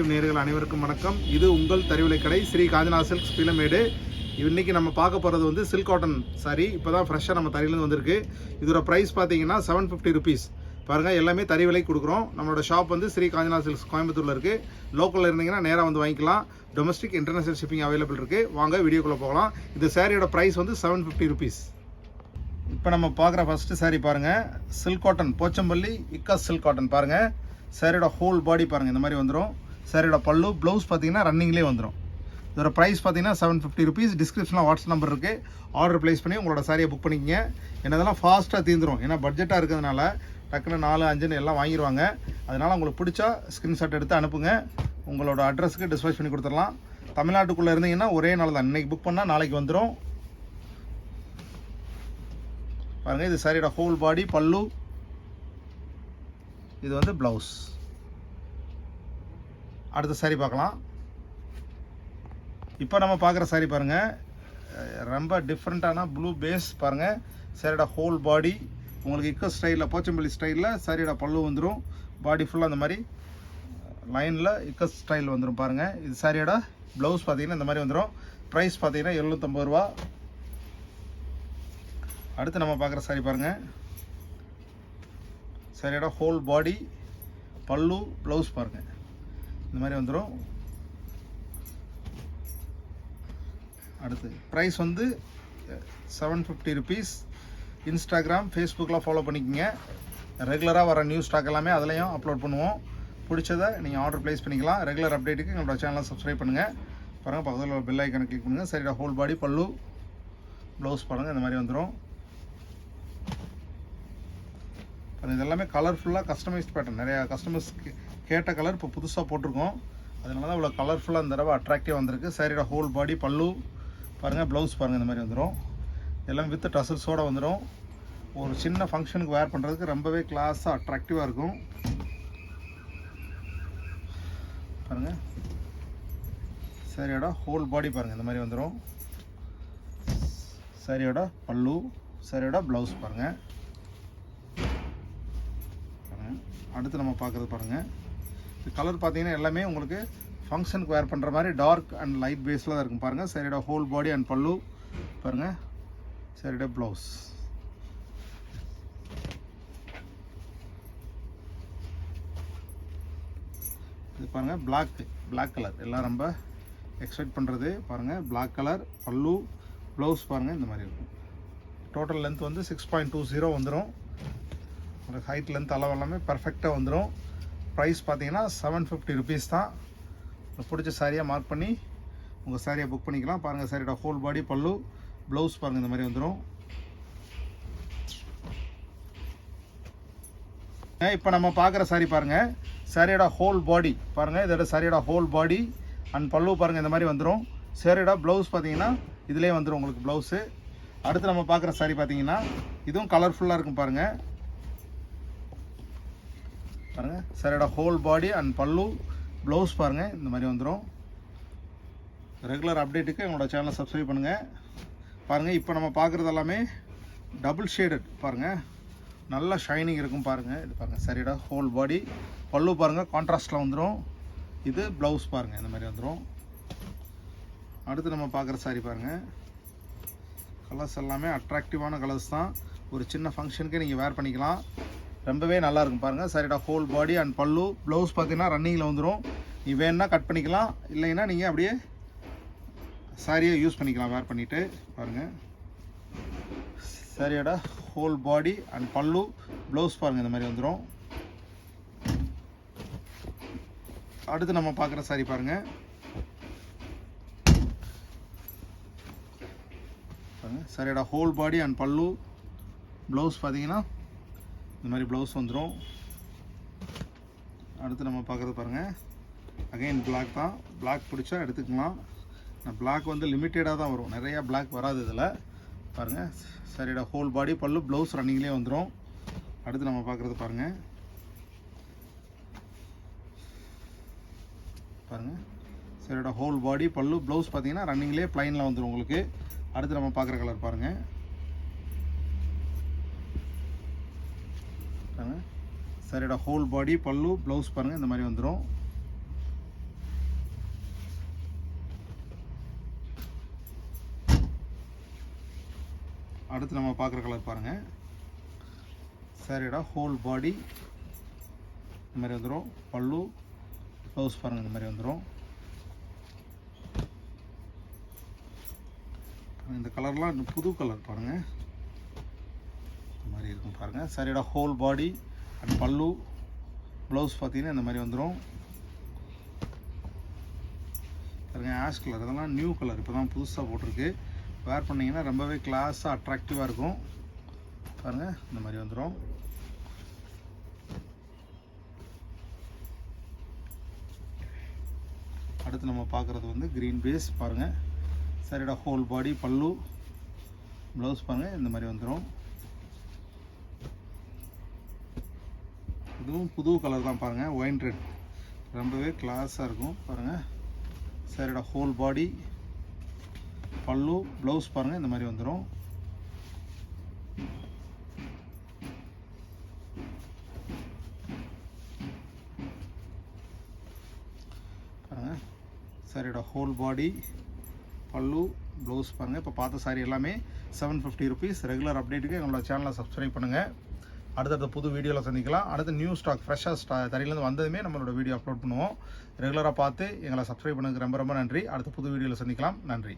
நேயர்கள் அனைவருக்கும் வணக்கம். இது உங்கள் தறிவிலை கடை ஸ்ரீ காஞ்சனா சில்க்ஸ் பீலமேடு. இன்னைக்கு நம்ம பார்க்க போகிறது வந்து சில்க் காட்டன் சாரி. இப்போ தான் ஃப்ரெஷ்ஷாக நம்ம தறியிலேருந்து வந்திருக்கு. இதோட ப்ரைஸ் பார்த்தீங்கன்னா 750 ருபீஸ். பாருங்கள், எல்லாமே தறி விலை கொடுக்குறோம். நம்மளோட ஷாப் வந்து ஸ்ரீ காஞ்சனா சில்க்ஸ் கோயம்புத்தூரில் இருக்குது. லோக்கலில் இருந்தீங்கன்னா நேராக வந்து வாங்கிக்கலாம். டொமஸ்டிக் இன்டர்நேஷனல் ஷிப்பிங் அவைலபிள் இருக்குது. வாங்க வீடியோக்குள்ளே போகலாம். இந்த சாரியோட ப்ரைஸ் வந்து 750 ருபீஸ். இப்போ நம்ம பார்க்குற ஃபஸ்ட்டு சாரி பாருங்கள், சில்க் காட்டன் போச்சம்பள்ளி இக்கா சில்க் காட்டன். பாருங்கள், சாரியோட ஹோல் பாடி பாருங்கள் இந்த மாதிரி வந்துடும். சாரியோட பல்லு ப்ளவுஸ் பார்த்தீங்கன்னா ரன்னிங்லேயே வந்துடும். இதோட ப்ரைஸ் பார்த்தீங்கன்னா 750 ருபீஸ். டிஸ்கிரிப்ஷனில் வாட்ஸ்அப் நம்பர் இருக்குது. ஆர்டர் ப்ளேஸ் பண்ணி உங்களோட சாரியை புக் பண்ணிக்கங்க. என்னதெல்லாம் ஃபாஸ்ட்டாக தீர்ந்துடும். ஏன்னா பட்ஜெட்டாக இருக்கிறதுனால டக்குன்னு 4-5 எல்லாம் வாங்கிடுவாங்க. அதனால் உங்களுக்கு பிடிச்சா ஸ்க்ரீன்ஷாட் எடுத்து அனுப்புங்க. உங்களோட அட்ரஸுக்கு டிஸ்பேச் பண்ணி கொடுத்துடலாம். தமிழ்நாட்டுக்குள்ளே இருந்தீங்கன்னா ஒரே நாள் தான். இன்றைக்கி புக் பண்ணால் நாளைக்கு வந்துடும். பாருங்கள், இது சாரியோட ஹோல் பாடி பல்லு. இது வந்து ப்ளவுஸ். அடுத்த சாரி பார்க்கலாம். இப்போ நம்ம பார்க்குற சாரி பாருங்கள், ரொம்ப டிஃப்ரெண்ட்டான ப்ளூ பேஸ். பாருங்கள், சாரியோட ஹோல் பாடி உங்களுக்கு இக்கோ ஸ்டைலில் போச்சம்பள்ளி ஸ்டைலில் சாரியோட பல்லு வந்துடும். பாடி ஃபுல்லாக அந்த மாதிரி லைனில் இக்கோ ஸ்டைல் வந்துடும். பாருங்கள், இது சாரியோட ப்ளவுஸ் பார்த்தீங்கன்னா இந்த மாதிரி வந்துடும். ப்ரைஸ் பார்த்தீங்கன்னா 750 ரூபா. அடுத்து நம்ம பார்க்குற சாரி பாருங்கள், சாரியோட ஹோல் பாடி பல்லு ப்ளவுஸ் பாருங்கள் இந்த மாதிரி வந்துடும். அடுத்து ப்ரைஸ் வந்து 750 ருபீஸ். இன்ஸ்டாகிராம் ஃபேஸ்புக்கில் ஃபாலோ பண்ணிக்கோங்க. ரெகுலராக வர நியூ ஸ்டாக் எல்லாமே அதுலேயும் அப்லோட் பண்ணுவோம். பிடிச்சதை நீங்கள் ஆர்டர் ப்ளேஸ் பண்ணிக்கலாம். ரெகுலர் அப்டேட்டுக்கு எங்களோட சேனலை சப்ஸ்கிரைப் பண்ணுங்கள். பாருங்கள், பக்கத்தில் பெல் ஐக்கானை கிளிக் பண்ணுங்கள். சரிடா, ஹோல் பாடி பல்லு ப்ளவுஸ் பாருங்கள் இந்த மாதிரி வந்துடும். இது எல்லாமே கலர்ஃபுல்லாக கஸ்டமைஸ்ட் பேட்டர்ன். நிறையா கஸ்டமர்ஸ் கேட்ட கலர் இப்போ புதுசாக போட்டிருக்கோம். அதனால தான் இவ்வளோ கலர்ஃபுல்லாக இந்த தடவை அட்ராக்டிவாக வந்திருக்கு. சாரியோட ஹோல் பாடி பல்லு பாருங்கள், ப்ளவுஸ் பாருங்கள் இந்த மாதிரி வந்துடும். எல்லாம் வித் டசல்ஸோடு வந்துடும். ஒரு சின்ன ஃபங்க்ஷனுக்கு வேர் பண்ணுறதுக்கு ரொம்பவே கிளாஸாக அட்ராக்டிவாக இருக்கும். பாருங்கள், சாரியோட ஹோல் பாடி பாருங்கள் இந்த மாதிரி வந்துடும். சாரியோட பல்லு, சாரியோட ப்ளவுஸ் பாருங்கள். அடுத்து நம்ம பார்க்குறது பாருங்கள், இது கலர் பார்த்தீங்கன்னா எல்லாமே உங்களுக்கு ஃபங்க்ஷனுக்கு வேர் பண்ணுற மாதிரி டார்க் அண்ட் லைட் பேஸில் தான் இருக்கும். பாருங்கள், சாரியோட ஹோல் பாடி அண்ட் பல்லு பாருங்கள், சாரியோட ப்ளவுஸ். இது பாருங்கள், பிளாக் கலர் எல்லாம் ரொம்ப எக்ஸ்பெக்ட் பண்ணுறது. பாருங்கள், பிளாக் கலர் பல்லு ப்ளவுஸ் பாருங்கள் இந்த மாதிரி இருக்கும். டோட்டல் லென்த் வந்து 6.20 வந்துடும். ஒரு ஹைட் லென்த் அளவு எல்லாமே பர்ஃபெக்டாக வந்துடும். ப்ரைஸ் பார்த்தீங்கன்னா 750 ருபீஸ் தான். பிடிச்ச சாரியாக மார்க் பண்ணி உங்கள் சாரியை புக் பண்ணிக்கலாம். பாருங்கள், சாரியோட ஹோல் பாடி பல்லு ப்ளவுஸ் பாருங்கள் இந்த மாதிரி வந்துடும். இப்போ நம்ம பார்க்குற சாரி பாருங்கள், சாரியோட ஹோல் பாடி பாருங்கள். இதோட சாரியோட ஹோல் பாடி அண்ட் பல்லு பாருங்கள் இந்த மாதிரி வந்துடும். சாரியோட ப்ளவுஸ் பார்த்தீங்கன்னா இதிலே வந்துடும் உங்களுக்கு ப்ளவுஸு. அடுத்து நம்ம பார்க்குற சாரி பார்த்தீங்கன்னா இதுவும் கலர்ஃபுல்லாக இருக்கும். பாருங்கள் பாருங்கள், சாரியோட ஹோல் பாடி அண்ட் பல்லு ப்ளவுஸ் பாருங்கள் இந்த மாதிரி வந்துடும். ரெகுலர் அப்டேட்டுக்கு எங்களோட சேனலை சப்ஸ்கிரைப் பண்ணுங்கள். பாருங்கள், இப்போ நம்ம பார்க்குறது எல்லாமே டபுள் ஷேடட். பாருங்கள், நல்ல ஷைனிங் இருக்கும். பாருங்கள், இது பாருங்கள், சாரியோட ஹோல் பாடி பல்லு பாருங்கள் கான்ட்ராஸ்டில் வந்துடும். இது ப்ளவுஸ் பாருங்கள் இந்த மாதிரி வந்துடும். அடுத்து நம்ம பார்க்குற சாரி பாருங்கள், கலர்ஸ் எல்லாமே அட்ராக்டிவான கலர்ஸ் தான். ஒரு சின்ன ஃபங்க்ஷனுக்கு நீங்கள் வேர் பண்ணிக்கலாம். ரொம்பவே நல்லாயிருக்கும். பாருங்கள், சாரியோட ஹோல் பாடி அண்ட் பல்லு ப்ளவுஸ் பார்த்தீங்கன்னா ரன்னிங்கில் வந்துடும். நீ வேணுன்னா கட் பண்ணிக்கலாம், இல்லைன்னா நீங்கள் அப்படியே சாரியை யூஸ் பண்ணிக்கலாம் வேர் பண்ணிவிட்டு. பாருங்கள், சாரியோட ஹோல் பாடி அண்ட் பல்லு ப்ளவுஸ் பாருங்கள் இந்த மாதிரி வந்துடும். அடுத்து நம்ம பார்க்குற சாரி பாருங்கள், சாரியோட ஹோல் பாடி அண்ட் பல்லு ப்ளவுஸ் பார்த்தீங்கன்னா இந்த மாதிரி ப்ளவுஸ் வந்துடும். அடுத்து நம்ம பார்க்குறது பாருங்கள், அகைன் பிளாக் தான். பிளாக் பிடிச்சா எடுத்துக்கலாம். பிளாக் வந்து லிமிட்டடாக தான் வரும், நிறையா பிளாக் வராது இதில். பாருங்கள், சாரியோட ஹோல் பாடி பல்லு ப்ளவுஸ் ரன்னிங்லேயே வந்துடும். அடுத்து நம்ம பார்க்குறது பாருங்கள், சாரியோட ஹோல் பாடி பல்லு ப்ளவுஸ் பார்த்தீங்கன்னா ரன்னிங்லேயே ப்ளைனில் வந்துடும் உங்களுக்கு. அடுத்து நம்ம பார்க்குற கலர் பாருங்கள், சாரியோட ஹோல் பாடி பல்லு ப்ளவுஸ் பாருங்கள் இந்த மாதிரி வந்துடும். அடுத்து நம்ம பார்க்குற கலர் பாருங்கள். சாரியோட ஹோல் பாடி இந்த மாதிரி வந்துடும். பல்லு ப்ளவுஸ் பாருங்கள் இந்த மாதிரி வந்துடும். இந்த கலர்லாம் புது கலர் பாருங்கள், இந்த மாதிரி இருக்கும் பாருங்கள். சாரியோட ஹோல் பாடி அண்ட் பல்லு ப்ளவுஸ் பார்த்தீங்கன்னா இந்த மாதிரி வந்துடும் பாருங்கள். ஆஷ் கலர் இதெல்லாம் நியூ கலர், இப்போ தான் புதுசாக போட்டிருக்கு. வேர் பண்ணிங்கன்னா ரொம்பவே கிளாஸாக அட்ராக்டிவாக இருக்கும் பாருங்கள். இந்த மாதிரி வந்துடும். அடுத்து நம்ம பார்க்குறது வந்து க்ரீன் பேஸ் பாருங்கள். சரிடா ஹோல் பாடி பல்லு ப்ளவுஸ் பாருங்கள் இந்த மாதிரி வந்துடும். இதுவும் புது கலர் தான் பாருங்கள், ஒயின் ரெட், ரொம்பவே கிளாஸாக இருக்கும் பாருங்கள். சரிடா ஹோல் பாடி பல்லு ப்ளவுஸ் பாருங்கள் இந்த மாதிரி வந்துடும். பாருங்கள் சாரியோட ஹோல் பாடி பல்லு ப்ளவுஸ் பாருங்கள். இப்போ பார்த்த சாரி எல்லாமே 750 ருபீஸ். ரெகுலர் அப்டேட்டுக்கு எங்களோட சேனலை சப்ஸ்கிரைப் பண்ணுங்கள். அடுத்தடுத்த புது வீடியோவில் சந்திக்கலாம். அடுத்து நியூ ஸ்டாக் ஃப்ரெஷ்ஷாக தரையிலேருந்து வந்ததுமே நம்மளோட வீடியோ அப்லோட் பண்ணுவோம். ரெகுலராக பார்த்து எங்களை சப்ஸ்கிரைப் பண்ணதுக்கு ரொம்ப ரொம்ப நன்றி. அடுத்த புது வீடியோவில் சந்திக்கலாம். நன்றி.